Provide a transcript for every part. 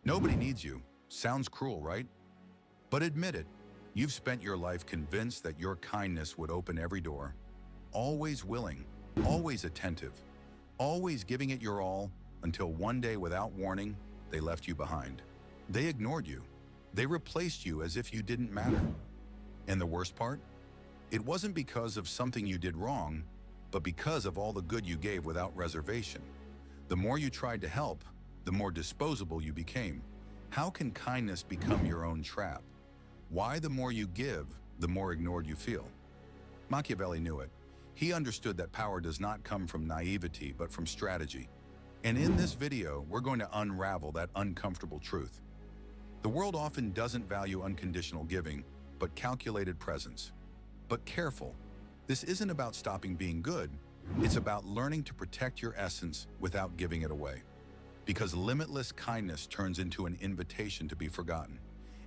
Nobody needs you. Sounds cruel, right? But admit it, you've spent your life convinced that your kindness would open every door. Always willing, always attentive, always giving it your all until one day without warning, they left you behind. They ignored you. They replaced you as if you didn't matter. And the worst part? It wasn't because of something you did wrong, but because of all the good you gave without reservation. The more you tried to help, the more disposable you became. How can kindness become your own trap? Why the more you give, the more ignored you feel? Machiavelli knew it. He understood that power does not come from naivety, but from strategy. And in this video, we're going to unravel that uncomfortable truth. The world often doesn't value unconditional giving, but calculated presence. But careful, this isn't about stopping being good. It's about learning to protect your essence without giving it away. Because limitless kindness turns into an invitation to be forgotten.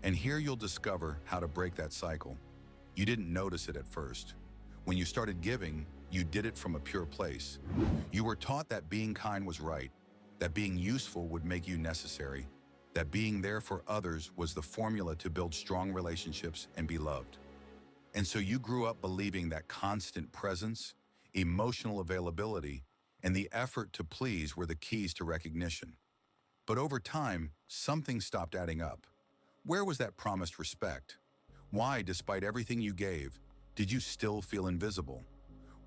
And here you'll discover how to break that cycle. You didn't notice it at first. When you started giving, you did it from a pure place. You were taught that being kind was right, that being useful would make you necessary, that being there for others was the formula to build strong relationships and be loved. And so you grew up believing that constant presence, emotional availability, and the effort to please were the keys to recognition. But over time, something stopped adding up. Where was that promised respect? Why, despite everything you gave, did you still feel invisible?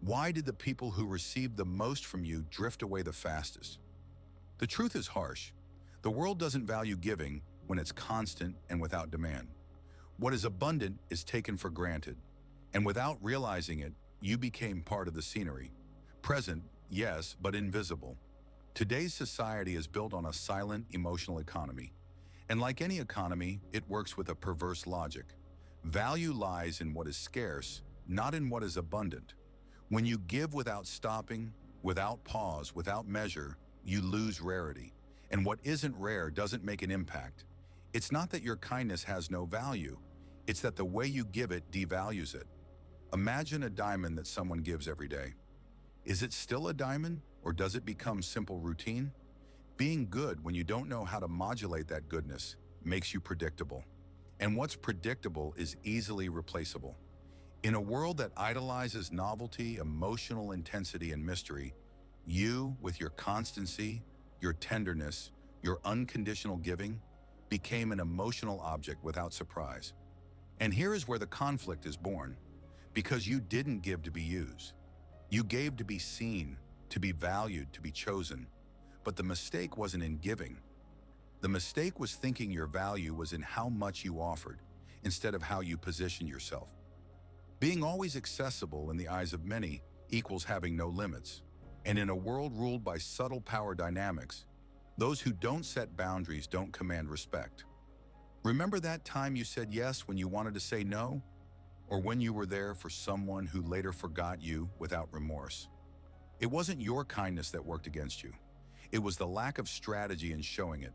Why did the people who received the most from you drift away the fastest? The truth is harsh. The world doesn't value giving when it's constant and without demand. What is abundant is taken for granted. And without realizing it, you became part of the scenery. Present, yes, but invisible. Today's society is built on a silent, emotional economy. And like any economy, it works with a perverse logic. Value lies in what is scarce, not in what is abundant. When you give without stopping, without pause, without measure, you lose rarity. And what isn't rare doesn't make an impact. It's not that your kindness has no value. It's that the way you give it devalues it. Imagine a diamond that someone gives every day. Is it still a diamond, or does it become simple routine? Being good when you don't know how to modulate that goodness makes you predictable. And what's predictable is easily replaceable. In a world that idolizes novelty, emotional intensity, and mystery, you, with your constancy, your tenderness, your unconditional giving, became an emotional object without surprise. And here is where the conflict is born. Because you didn't give to be used. You gave to be seen, to be valued, to be chosen. But the mistake wasn't in giving. The mistake was thinking your value was in how much you offered, instead of how you positioned yourself. Being always accessible in the eyes of many equals having no limits. And in a world ruled by subtle power dynamics, those who don't set boundaries don't command respect. Remember that time you said yes when you wanted to say no? Or when you were there for someone who later forgot you without remorse? It wasn't your kindness that worked against you. It was the lack of strategy in showing it.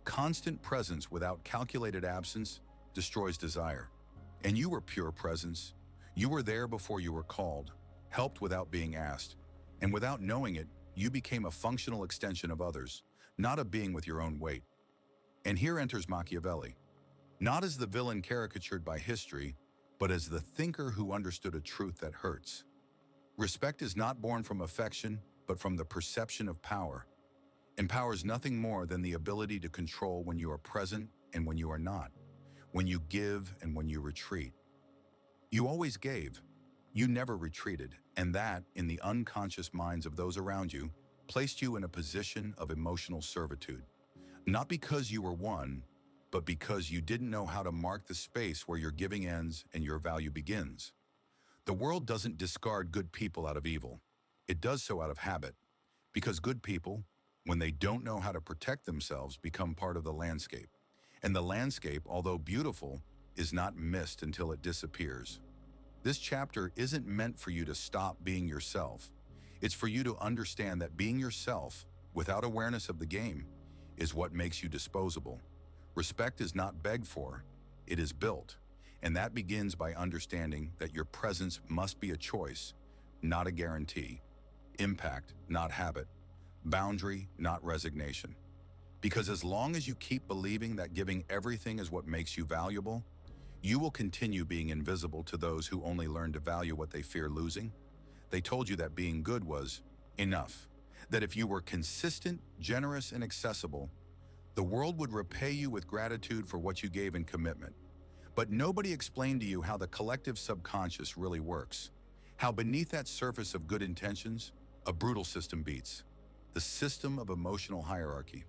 Constant presence without calculated absence destroys desire. And you were pure presence. You were there before you were called, helped without being asked. And without knowing it, you became a functional extension of others, not a being with your own weight. And here enters Machiavelli. Not as the villain caricatured by history, but as the thinker who understood a truth that hurts. Respect is not born from affection, but from the perception of power. And power is nothing more than the ability to control when you are present and when you are not, when you give and when you retreat. You always gave. You never retreated, and that, in the unconscious minds of those around you, placed you in a position of emotional servitude. Not because you were one, but because you didn't know how to mark the space where your giving ends and your value begins. The world doesn't discard good people out of evil. It does so out of habit, because good people, when they don't know how to protect themselves, become part of the landscape. And the landscape, although beautiful, is not missed until it disappears. This chapter isn't meant for you to stop being yourself. It's for you to understand that being yourself, without awareness of the game, is what makes you disposable. Respect is not begged for, it is built. And that begins by understanding that your presence must be a choice, not a guarantee. Impact, not habit. Boundary, not resignation. Because as long as you keep believing that giving everything is what makes you valuable, you will continue being invisible to those who only learn to value what they fear losing. They told you that being good was enough, that if you were consistent, generous, and accessible, the world would repay you with gratitude for what you gave in commitment. But nobody explained to you how the collective subconscious really works, how beneath that surface of good intentions, a brutal system beats, the system of emotional hierarchy.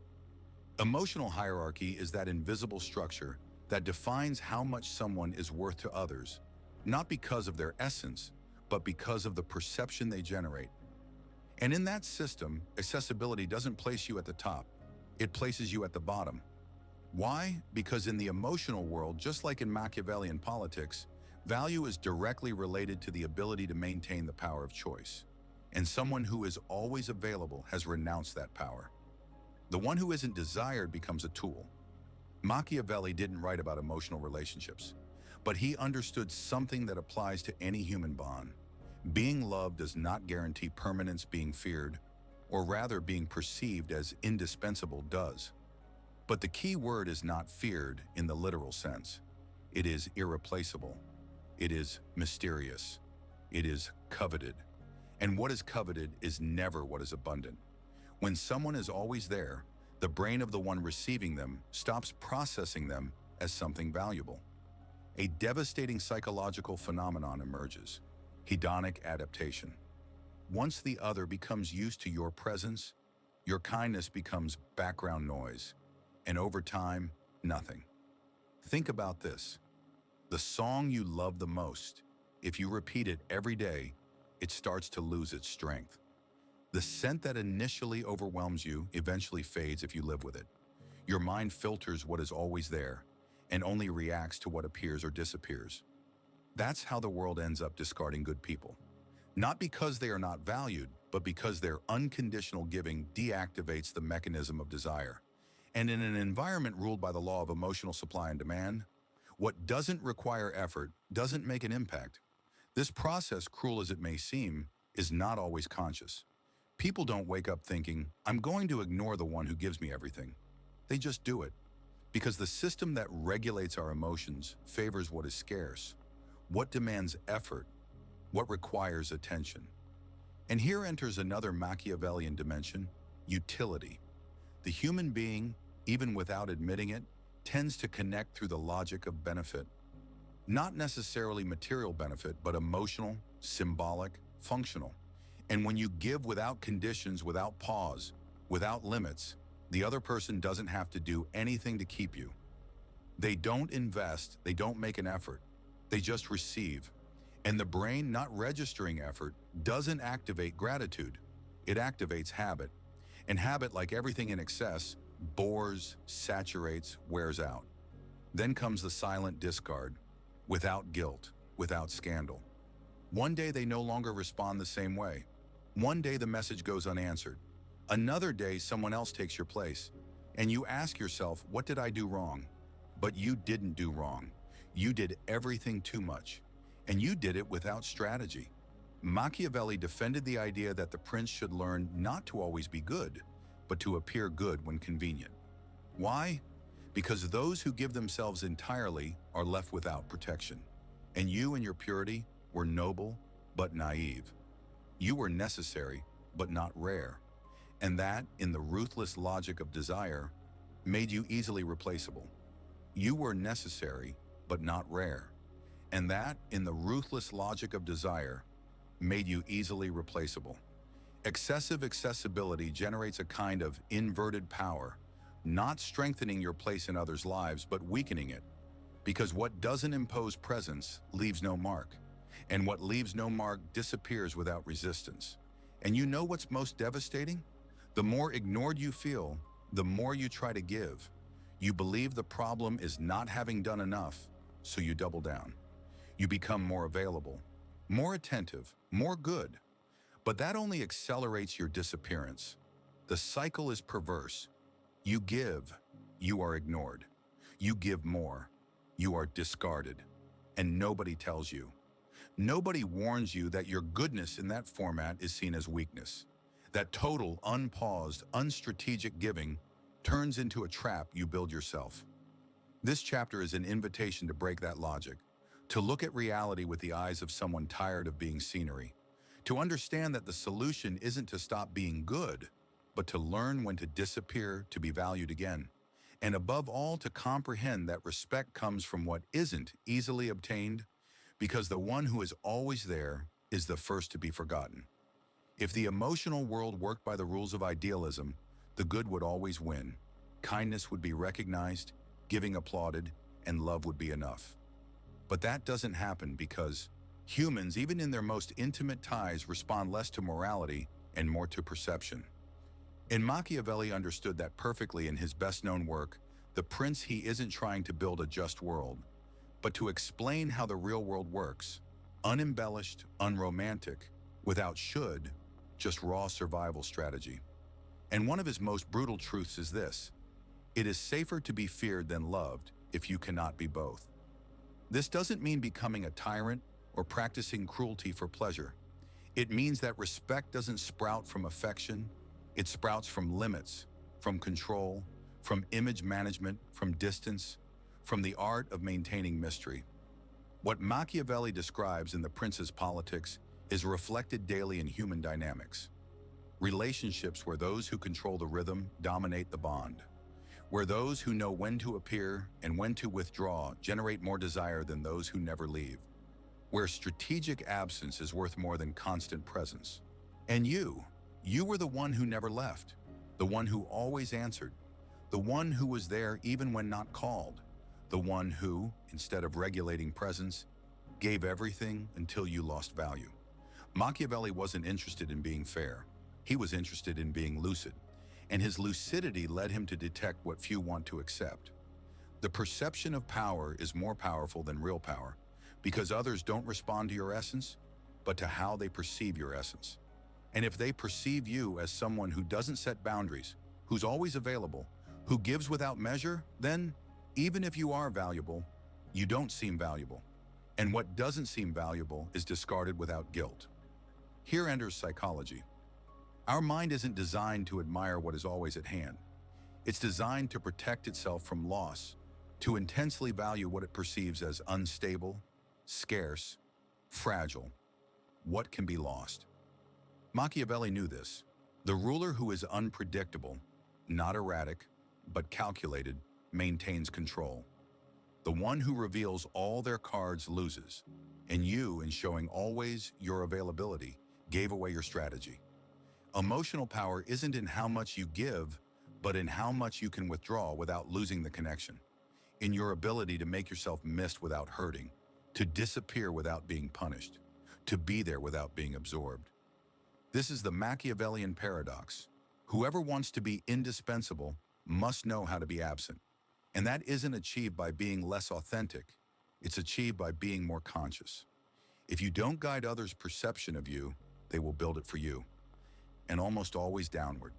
Emotional hierarchy is that invisible structure that defines how much someone is worth to others, not because of their essence, but because of the perception they generate. And in that system, accessibility doesn't place you at the top, it places you at the bottom. Why? Because in the emotional world, just like in Machiavellian politics, value is directly related to the ability to maintain the power of choice. And someone who is always available has renounced that power. The one who isn't desired becomes a tool. Machiavelli didn't write about emotional relationships, but he understood something that applies to any human bond. Being loved does not guarantee permanence. Being feared, or rather being perceived as indispensable, does. But the key word is not feared in the literal sense. It is irreplaceable. It is mysterious. It is coveted. And what is coveted is never what is abundant. When someone is always there, the brain of the one receiving them stops processing them as something valuable. A devastating psychological phenomenon emerges: hedonic adaptation. Once the other becomes used to your presence, your kindness becomes background noise, and over time, nothing. Think about this. The song you love the most, if you repeat it every day, it starts to lose its strength. The scent that initially overwhelms you eventually fades if you live with it. Your mind filters what is always there and only reacts to what appears or disappears. That's how the world ends up discarding good people. Not because they are not valued, but because their unconditional giving deactivates the mechanism of desire. And in an environment ruled by the law of emotional supply and demand, what doesn't require effort doesn't make an impact. This process, cruel as it may seem, is not always conscious. People don't wake up thinking, I'm going to ignore the one who gives me everything. They just do it. Because the system that regulates our emotions favors what is scarce, what demands effort, what requires attention. And here enters another Machiavellian dimension: utility. The human being, even without admitting it, tends to connect through the logic of benefit. Not necessarily material benefit, but emotional, symbolic, functional. And when you give without conditions, without pause, without limits, the other person doesn't have to do anything to keep you. They don't invest, they don't make an effort, they just receive. And the brain, not registering effort, doesn't activate gratitude. It activates habit. And habit, like everything in excess, bores, saturates, wears out. Then comes the silent discard, without guilt, without scandal. One day they no longer respond the same way. One day the message goes unanswered. Another day someone else takes your place. And you ask yourself, what did I do wrong? But you didn't do wrong. You did everything too much. And you did it without strategy. Machiavelli defended the idea that the prince should learn not to always be good, but to appear good when convenient. Why? Because those who give themselves entirely are left without protection. And you in your purity were noble, but naive. You were necessary, but not rare. And that, in the ruthless logic of desire, made you easily replaceable. You were necessary, but not rare. And that, in the ruthless logic of desire, made you easily replaceable. Excessive accessibility generates a kind of inverted power, not strengthening your place in others' lives, but weakening it. Because what doesn't impose presence leaves no mark, and what leaves no mark disappears without resistance. And you know what's most devastating? The more ignored you feel, the more you try to give. You believe the problem is not having done enough, so you double down. You become more available, more attentive, more good. But that only accelerates your disappearance. The cycle is perverse. You give, you are ignored. You give more, you are discarded. And nobody tells you. Nobody warns you that your goodness in that format is seen as weakness. That total, unpaused, unstrategic giving turns into a trap you build yourself. This chapter is an invitation to break that logic, to look at reality with the eyes of someone tired of being scenery, to understand that the solution isn't to stop being good, but to learn when to disappear to be valued again, and above all to comprehend that respect comes from what isn't easily obtained, because the one who is always there is the first to be forgotten. If the emotional world worked by the rules of idealism, the good would always win, kindness would be recognized, giving applauded, and love would be enough. But that doesn't happen because humans, even in their most intimate ties, respond less to morality and more to perception. And Machiavelli understood that perfectly in his best-known work, The Prince. He isn't trying to build a just world, but to explain how the real world works, unembellished, unromantic, without should, just raw survival strategy. And one of his most brutal truths is this: it is safer to be feared than loved if you cannot be both. This doesn't mean becoming a tyrant or practicing cruelty for pleasure. It means that respect doesn't sprout from affection, it sprouts from limits, from control, from image management, from distance, from the art of maintaining mystery. What Machiavelli describes in The Prince's Politics is reflected daily in human dynamics. Relationships where those who control the rhythm dominate the bond, where those who know when to appear and when to withdraw generate more desire than those who never leave, where strategic absence is worth more than constant presence. And you were the one who never left, the one who always answered, the one who was there even when not called, the one who, instead of regulating presence, gave everything until you lost value. Machiavelli wasn't interested in being fair. He was interested in being lucid, and his lucidity led him to detect what few want to accept. The perception of power is more powerful than real power, because others don't respond to your essence, but to how they perceive your essence. And if they perceive you as someone who doesn't set boundaries, who's always available, who gives without measure, then, even if you are valuable, you don't seem valuable. And what doesn't seem valuable is discarded without guilt. Here enters psychology. Our mind isn't designed to admire what is always at hand. It's designed to protect itself from loss, to intensely value what it perceives as unstable, scarce, fragile, what can be lost. Machiavelli knew this. The ruler who is unpredictable, not erratic, but calculated, maintains control. The one who reveals all their cards loses, and you, in showing always your availability, gave away your strategy. Emotional power isn't in how much you give, but in how much you can withdraw without losing the connection, in your ability to make yourself missed without hurting, to disappear without being punished, to be there without being absorbed. This is the Machiavellian paradox. Whoever wants to be indispensable must know how to be absent. And that isn't achieved by being less authentic. It's achieved by being more conscious. If you don't guide others' perception of you, they will build it for you, and almost always downward.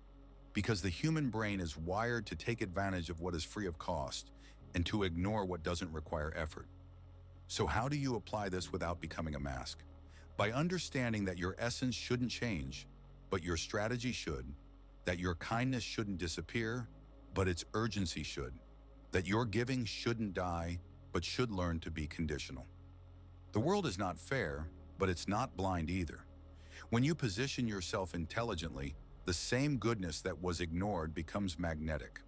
Because the human brain is wired to take advantage of what is free of cost and to ignore what doesn't require effort. So how do you apply this without becoming a mask? By understanding that your essence shouldn't change, but your strategy should, that your kindness shouldn't disappear, but its urgency should, that your giving shouldn't die, but should learn to be conditional. The world is not fair, but it's not blind either. When you position yourself intelligently, the same goodness that was ignored becomes magnetic.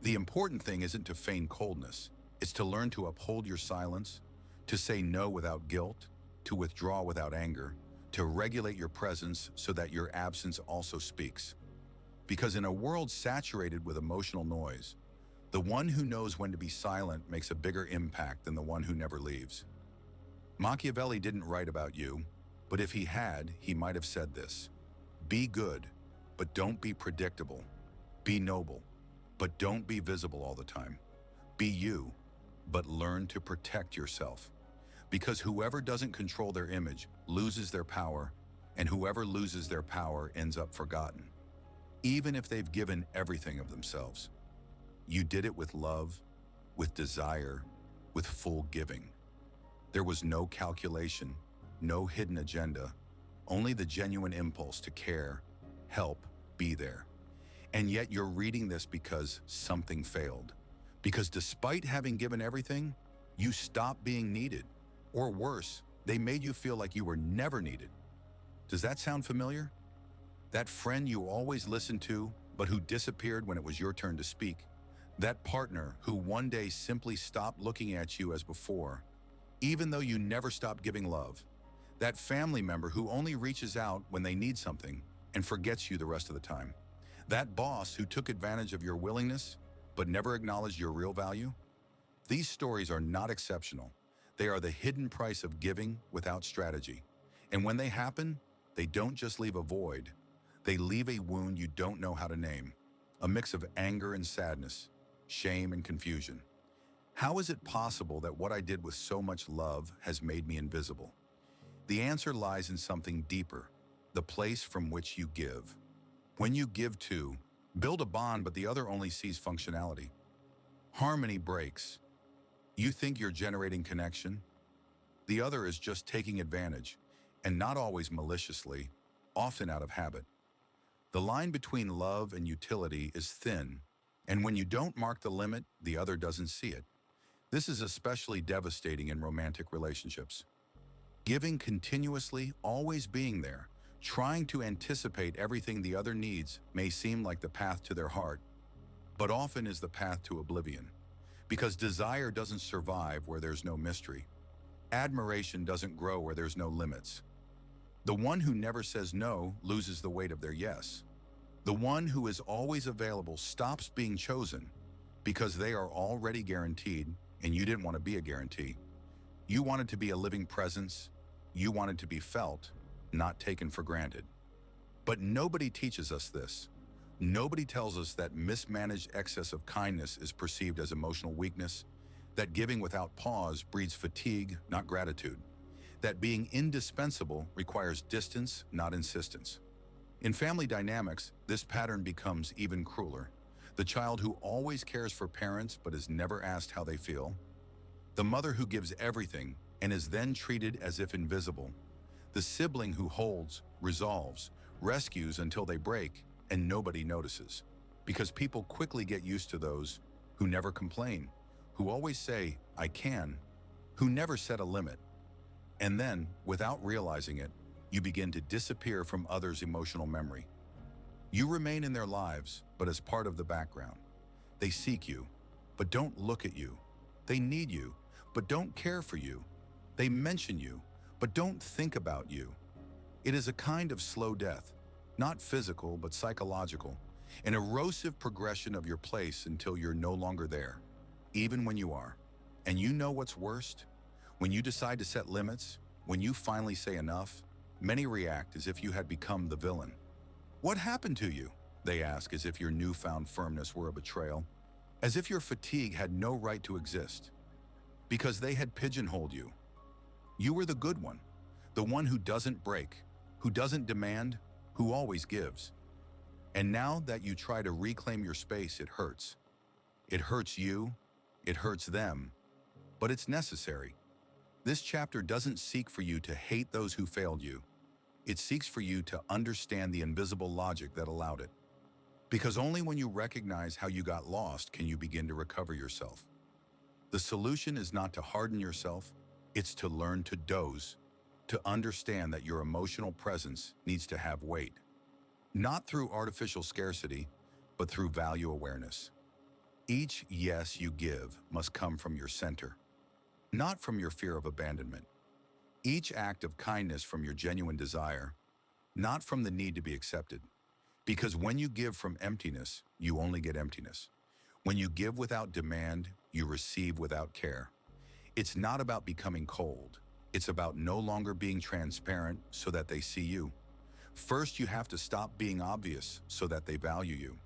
The important thing isn't to feign coldness, it's to learn to uphold your silence, to say no without guilt, to withdraw without anger, to regulate your presence so that your absence also speaks. Because in a world saturated with emotional noise, the one who knows when to be silent makes a bigger impact than the one who never leaves. Machiavelli didn't write about you, but if he had, he might have said this: be good, but don't be predictable. Be noble, but don't be visible all the time. Be you, but learn to protect yourself. Because whoever doesn't control their image loses their power, and whoever loses their power ends up forgotten, even if they've given everything of themselves. You did it with love, with desire, with full giving. There was no calculation, no hidden agenda, only the genuine impulse to care, help, be there. And yet you're reading this because something failed. Because despite having given everything, you stopped being needed. Or worse, they made you feel like you were never needed. Does that sound familiar? That friend you always listened to, but who disappeared when it was your turn to speak. That partner who one day simply stopped looking at you as before, even though you never stopped giving love. That family member who only reaches out when they need something and forgets you the rest of the time. That boss who took advantage of your willingness, but never acknowledged your real value. These stories are not exceptional. They are the hidden price of giving without strategy. And when they happen, they don't just leave a void. They leave a wound you don't know how to name. A mix of anger and sadness, shame and confusion. How is it possible that what I did with so much love has made me invisible? The answer lies in something deeper, the place from which you give. When you give to, build a bond but the other only sees functionality. Harmony breaks. You think you're generating connection. The other is just taking advantage, and not always maliciously, often out of habit. The line between love and utility is thin, and when you don't mark the limit, the other doesn't see it. This is especially devastating in romantic relationships. Giving continuously, always being there, trying to anticipate everything the other needs may seem like the path to their heart, but often is the path to oblivion. Because desire doesn't survive where there's no mystery. Admiration doesn't grow where there's no limits. The one who never says no loses the weight of their yes. The one who is always available stops being chosen because they are already guaranteed, and you didn't want to be a guarantee. You wanted to be a living presence. You wanted to be felt, not taken for granted. But nobody teaches us this. Nobody tells us that mismanaged excess of kindness is perceived as emotional weakness, that giving without pause breeds fatigue, not gratitude, that being indispensable requires distance, not insistence. In family dynamics, this pattern becomes even crueler. The child who always cares for parents but is never asked how they feel. The mother who gives everything and is then treated as if invisible. The sibling who holds, resolves, rescues until they break, and nobody notices. Because people quickly get used to those who never complain, who always say, I can, who never set a limit. And then, without realizing it, you begin to disappear from others' emotional memory. You remain in their lives, but as part of the background. They seek you, but don't look at you. They need you, but don't care for you. They mention you, but don't think about you. It is a kind of slow death, not physical, but psychological, an erosive progression of your place until you're no longer there, even when you are. And you know what's worst? When you decide to set limits, when you finally say enough, many react as if you had become the villain. What happened to you? They ask, as if your newfound firmness were a betrayal, as if your fatigue had no right to exist, because they had pigeonholed you. You were the good one, the one who doesn't break, who doesn't demand, who always gives. And now that you try to reclaim your space, it hurts. It hurts you, it hurts them, but it's necessary. This chapter doesn't seek for you to hate those who failed you. It seeks for you to understand the invisible logic that allowed it. Because only when you recognize how you got lost can you begin to recover yourself. The solution is not to harden yourself, it's to learn to doze, to understand that your emotional presence needs to have weight. Not through artificial scarcity, but through value awareness. Each yes you give must come from your center, not from your fear of abandonment. Each act of kindness from your genuine desire, not from the need to be accepted. Because when you give from emptiness, you only get emptiness. When you give without demand, you receive without care. It's not about becoming cold. It's about no longer being transparent so that they see you. First, you have to stop being obvious so that they value you.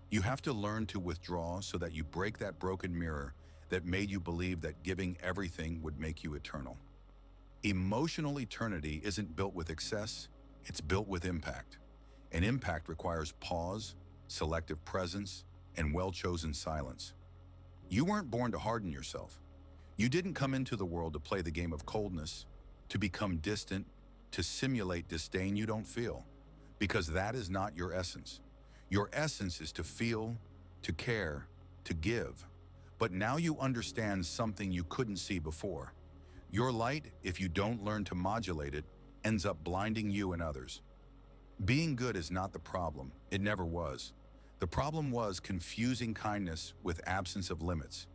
You have to learn to withdraw so that you break that broken mirror that made you believe that giving everything would make you eternal. Emotional eternity isn't built with excess, it's built with impact. And impact requires pause, selective presence, and well-chosen silence. You weren't born to harden yourself. You didn't come into the world to play the game of coldness, to become distant, to simulate disdain you don't feel, because that is not your essence. Your essence is to feel, to care, to give. But now you understand something you couldn't see before. Your light, if you don't learn to modulate it, ends up blinding you and others. Being good is not the problem. It never was. The problem was confusing kindness with absence of limits.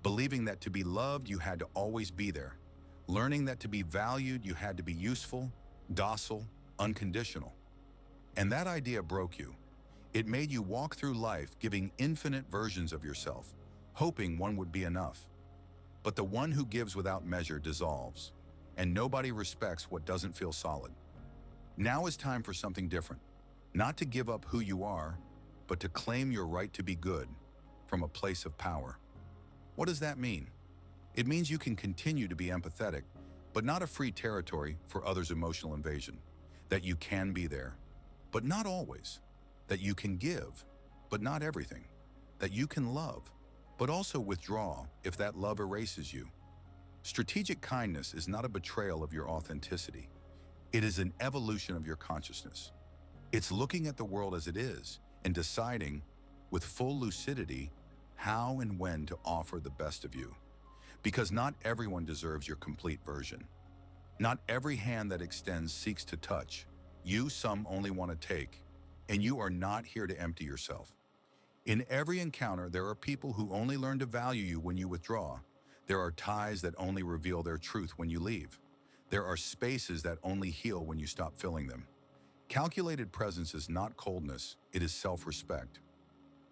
Believing that to be loved, you had to always be there. Learning that to be valued, you had to be useful, docile, unconditional. And that idea broke you. It made you walk through life giving infinite versions of yourself, hoping one would be enough. But the one who gives without measure dissolves, and nobody respects what doesn't feel solid. Now is time for something different. Not to give up who you are, but to claim your right to be good from a place of power. What does that mean? It means you can continue to be empathetic, but not a free territory for others' emotional invasion. That you can be there, but not always. That you can give, but not everything. That you can love, but also withdraw if that love erases you. Strategic kindness is not a betrayal of your authenticity. It is an evolution of your consciousness. It's looking at the world as it is and deciding, with full lucidity, how and when to offer the best of you. Because not everyone deserves your complete version. Not every hand that extends seeks to touch. You, some only want to take, and you are not here to empty yourself. In every encounter, there are people who only learn to value you when you withdraw. There are ties that only reveal their truth when you leave. There are spaces that only heal when you stop filling them. Calculated presence is not coldness, it is self-respect.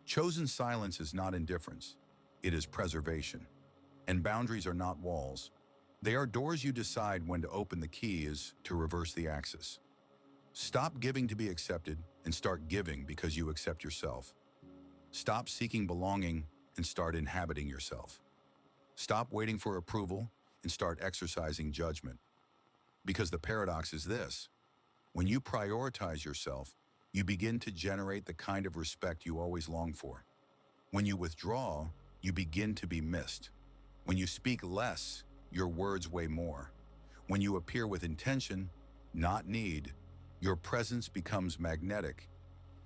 Chosen silence is not indifference, it is preservation. And boundaries are not walls. They are doors you decide when to open. The key is to reverse the axis. Stop giving to be accepted and start giving because you accept yourself. Stop seeking belonging and start inhabiting yourself. Stop waiting for approval and start exercising judgment. Because the paradox is this: when you prioritize yourself, you begin to generate the kind of respect you always long for. When you withdraw, you begin to be missed. When you speak less, your words weigh more. When you appear with intention, not need, your presence becomes magnetic.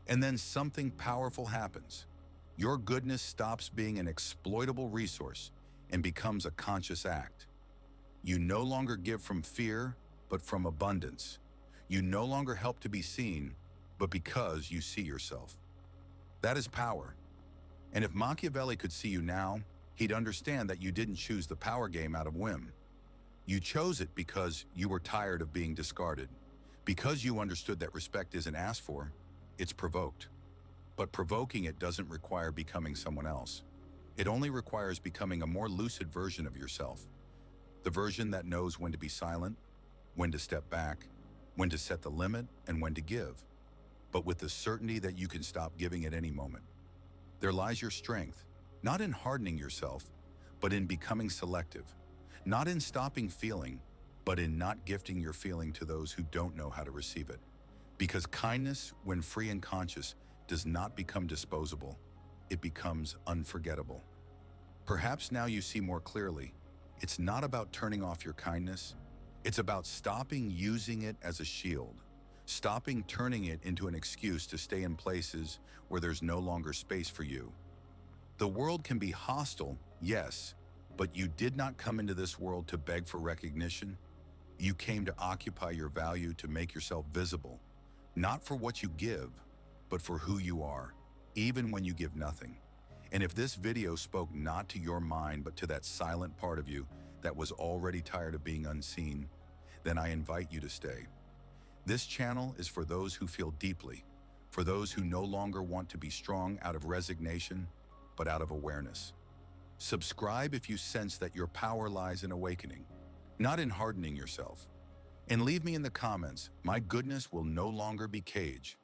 And then something powerful happens. Your goodness stops being an exploitable resource and becomes a conscious act. You no longer give from fear, but from abundance. You no longer help to be seen, but because you see yourself. That is power. And if Machiavelli could see you now, he'd understand that you didn't choose the power game out of whim. You chose it because you were tired of being discarded. Because you understood that respect isn't asked for, it's provoked. But provoking it doesn't require becoming someone else. It only requires becoming a more lucid version of yourself. The version that knows when to be silent, when to step back, when to set the limit, and when to give. But with the certainty that you can stop giving at any moment. There lies your strength, not in hardening yourself, but in becoming selective. Not in stopping feeling, but in not gifting your feeling to those who don't know how to receive it. Because kindness, when free and conscious, does not become disposable. It becomes unforgettable. Perhaps now you see more clearly. It's not about turning off your kindness. It's about stopping using it as a shield. Stopping turning it into an excuse to stay in places where there's no longer space for you. The world can be hostile, yes, but you did not come into this world to beg for recognition. You came to occupy your value, to make yourself visible, not for what you give, but for who you are, even when you give nothing. And if this video spoke not to your mind, but to that silent part of you that was already tired of being unseen, then I invite you to stay. This channel is for those who feel deeply, for those who no longer want to be strong out of resignation, but out of awareness. Subscribe if you sense that your power lies in awakening, not in hardening yourself. And leave me in the comments, my goodness will no longer be cage.